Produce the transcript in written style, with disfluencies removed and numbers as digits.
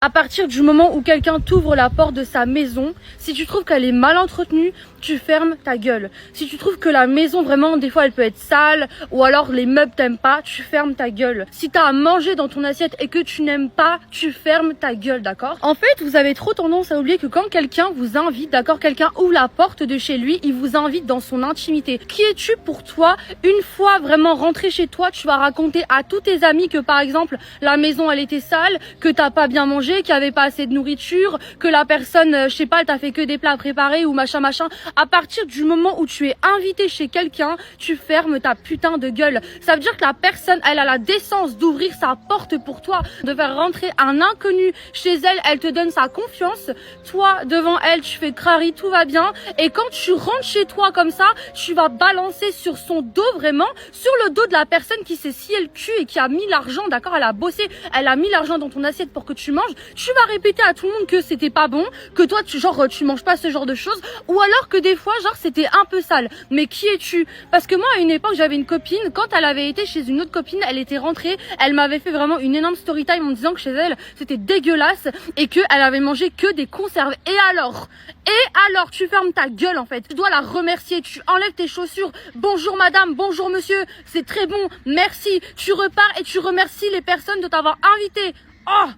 À partir du moment où quelqu'un t'ouvre la porte de sa maison, si tu trouves qu'elle est mal entretenue, tu fermes ta gueule. Si tu trouves que la maison vraiment des fois elle peut être sale ou alors les meubles t'aiment pas, tu fermes ta gueule. Si t'as à manger dans ton assiette et que tu n'aimes pas, tu fermes ta gueule, d'accord? En fait, vous avez trop tendance à oublier que quand quelqu'un vous invite, d'accord, quelqu'un ouvre la porte de chez lui, il vous invite dans son intimité. Qui es-tu pour toi? Une fois vraiment rentré chez toi, tu vas raconter à tous tes amis que par exemple la maison elle était sale, que t'as pas bien mangé, qu'il n'y avait pas assez de nourriture, que la personne, je sais pas, elle t'a fait que des plats préparés ou machin machin. À partir du moment où tu es invité chez quelqu'un, tu fermes ta putain de gueule. Ça veut dire que la personne, elle a la décence d'ouvrir sa porte pour toi, de faire rentrer un inconnu chez elle, elle te donne sa confiance. Toi, devant elle, tu fais crari, tout va bien. Et quand tu rentres chez toi comme ça, tu vas balancer sur son dos vraiment, sur le dos de la personne qui s'est scié le cul et qui a mis l'argent, d'accord, elle a bossé, elle a mis l'argent dans ton assiette pour que tu manges. Tu vas répéter à tout le monde que c'était pas bon, que toi tu manges pas ce genre de choses, ou alors que des fois c'était un peu sale. Mais qui es-tu? Parce que moi à une époque j'avais une copine, quand elle avait été chez une autre copine, elle était rentrée, elle m'avait fait vraiment une énorme story time en me disant que chez elle c'était dégueulasse et que elle avait mangé que des conserves. Et alors tu fermes ta gueule en fait. Tu dois la remercier, tu enlèves tes chaussures. Bonjour madame, bonjour monsieur, c'est très bon, merci. Tu repars et tu remercies les personnes de t'avoir invité. Oh!